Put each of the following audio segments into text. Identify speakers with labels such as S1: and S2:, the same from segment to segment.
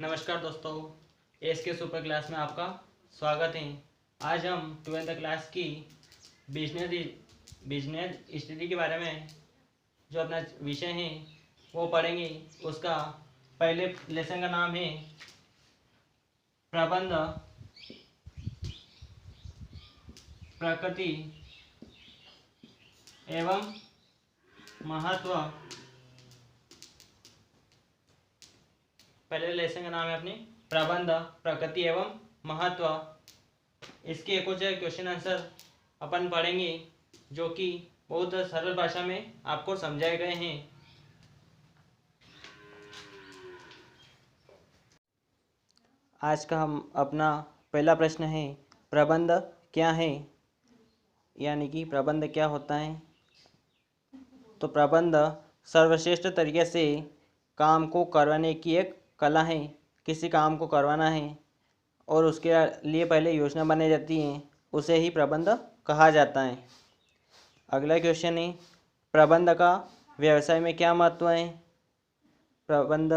S1: नमस्कार दोस्तों, एस के सुपर क्लास में आपका स्वागत है। आज हम 12th क्लास की बिजनेस स्टडी के बारे में जो अपना विषय है वो पढ़ेंगे। उसका पहले लेसन का नाम है प्रबंध, प्रकृति एवं महत्व। पहले लेसन का नाम है अपनी प्रबंध, प्रकृति एवं महत्व। इसके कुछ क्वेश्चन आंसर अपन पढ़ेंगे जो कि बहुत सरल भाषा में आपको समझाए गए हैं। आज का हम अपना पहला प्रश्न है, प्रबंध क्या है, यानी कि प्रबंध क्या होता है। तो प्रबंध सर्वश्रेष्ठ तरीके से काम को करवाने की एक कला है। किसी काम को करवाना है और उसके लिए पहले योजना बनाई जाती है, उसे ही प्रबंध कहा जाता है। अगला क्वेश्चन है, प्रबंध का व्यवसाय में क्या महत्व है। प्रबंध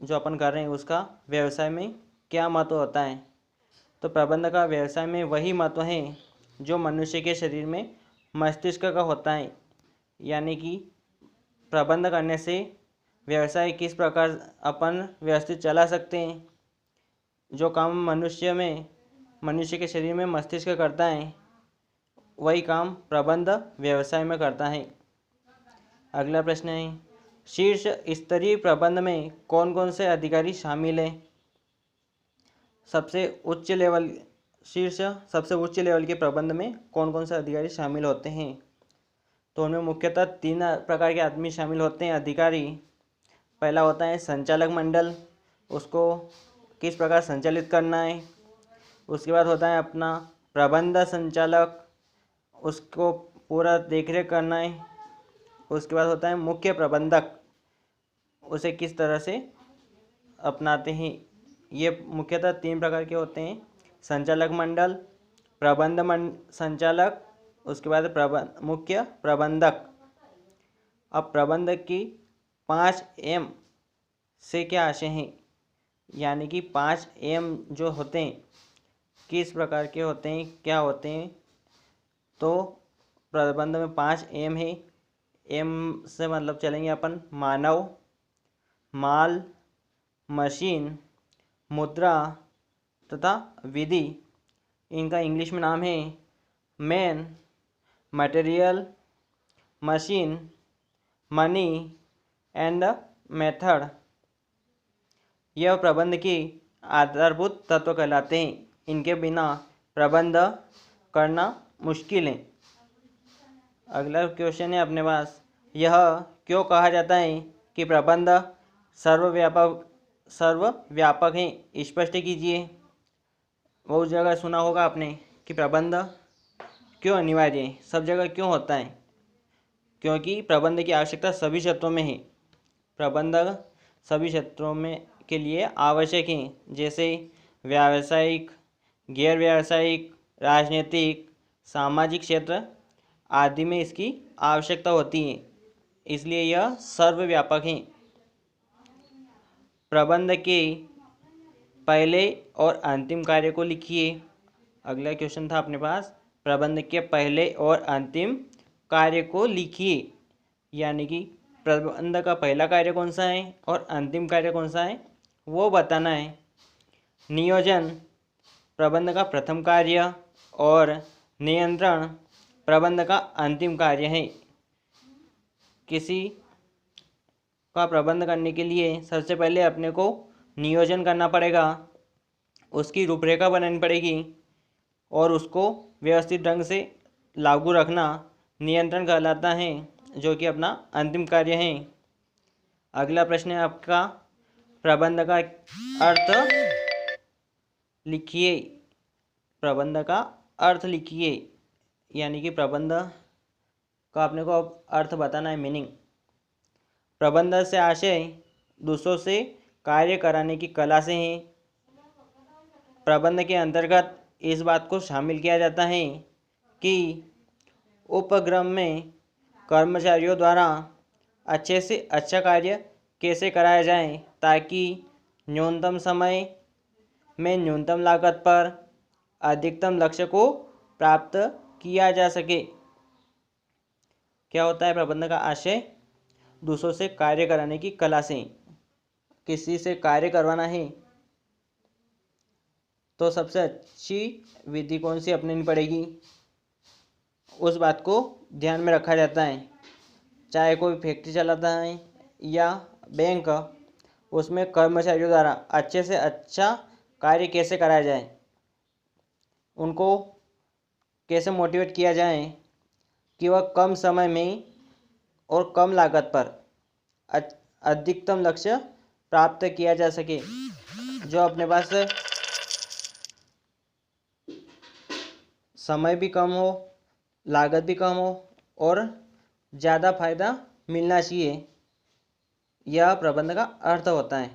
S1: जो अपन कर रहे हैं उसका व्यवसाय में क्या महत्व होता है। तो प्रबंध का व्यवसाय में वही महत्व है जो मनुष्य के शरीर में मस्तिष्क का होता है। यानी कि प्रबंध करने से व्यवसाय किस प्रकार अपन व्यवस्थित चला सकते हैं। जो काम मनुष्य के शरीर में मस्तिष्क करता है वही काम प्रबंध व्यवसाय में करता है। अगला प्रश्न है, शीर्ष स्तरीय प्रबंध में कौन कौन से अधिकारी शामिल हैं। सबसे उच्च लेवल के प्रबंध में कौन कौन से अधिकारी शामिल होते हैं। तो उनमें मुख्यतः 3 प्रकार के आदमी शामिल होते हैं, अधिकारी। पहला होता है संचालक मंडल, उसको किस प्रकार संचालित करना है। उसके बाद होता है अपना प्रबंध संचालक, उसको पूरा देखरेख करना है। उसके बाद होता है मुख्य प्रबंधक, उसे किस तरह से अपनाते हैं। ये मुख्यतः 3 प्रकार के होते हैं, संचालक मंडल, प्रबंध संचालक, उसके बाद मुख्य प्रबंधक। अब प्रबंधक की 5 एम से क्या आशय हैं, यानी कि 5 एम जो होते हैं किस प्रकार के होते हैं, क्या होते हैं। तो प्रबंध में 5 एम है। एम से मतलब चलेंगे अपन मानव, माल, मशीन, मुद्रा तथा विधि। इनका इंग्लिश में नाम है man, material, machine, money and method. यह प्रबंध के आधारभूत तत्व कहलाते हैं। इनके बिना प्रबंध करना मुश्किल है। अगला क्वेश्चन है अपने पास, यह क्यों कहा जाता है कि प्रबंध सर्वव्यापक है। स्पष्ट कीजिए। बहुत जगह सुना होगा आपने कि प्रबंध क्यों अनिवार्य है, सब जगह क्यों होता है। क्योंकि प्रबंध की आवश्यकता सभी क्षेत्रों में है। प्रबंध सभी क्षेत्रों में के लिए आवश्यक है, जैसे व्यावसायिक, गैर व्यावसायिक, राजनीतिक, सामाजिक क्षेत्र आदि में इसकी आवश्यकता होती है। इसलिए यह सर्वव्यापक है। प्रबंध के पहले और अंतिम कार्य को लिखिए। अगला क्वेश्चन था अपने पास, प्रबंध के पहले और अंतिम कार्य को लिखिए। यानी कि प्रबंध का पहला कार्य कौन सा है और अंतिम कार्य कौन सा है वो बताना है। नियोजन प्रबंध का प्रथम कार्य और नियंत्रण प्रबंध का अंतिम कार्य है। किसी का प्रबंध करने के लिए सबसे पहले अपने को नियोजन करना पड़ेगा, उसकी रूपरेखा बनानी पड़ेगी और उसको व्यवस्थित ढंग से लागू रखना नियंत्रण कहलाता है, जो कि अपना अंतिम कार्य है। अगला प्रश्न है आपका, प्रबंध का अर्थ लिखिए। प्रबंध का अर्थ लिखिए, यानी कि प्रबंध का अपने को अर्थ बताना है, मीनिंग। प्रबंध से आशय दूसरों से कार्य कराने की कला से है। प्रबंध के अंतर्गत इस बात को शामिल किया जाता है कि उपक्रम में कर्मचारियों द्वारा अच्छे से अच्छा कार्य कैसे कराया जाए ताकि न्यूनतम समय में न्यूनतम लागत पर अधिकतम लक्ष्य को प्राप्त किया जा सके। क्या होता है प्रबंधन का आशय? दूसरों से कार्य कराने की कला से। किसी से कार्य करवाना है तो सबसे अच्छी विधि कौन सी अपनानी पड़ेगी, उस बात को ध्यान में रखा जाता है। चाहे कोई फैक्ट्री चलाता है या बैंक, उसमें कर्मचारियों द्वारा अच्छे से अच्छा कार्य कैसे कराया जाए, उनको कैसे मोटिवेट किया जाए कि वह कम समय में और कम लागत पर अधिकतम लक्ष्य प्राप्त किया जा सके। जो अपने पास समय भी कम हो, लागत भी कम हो और ज़्यादा फायदा मिलना चाहिए, यह प्रबंधन का अर्थ होता है।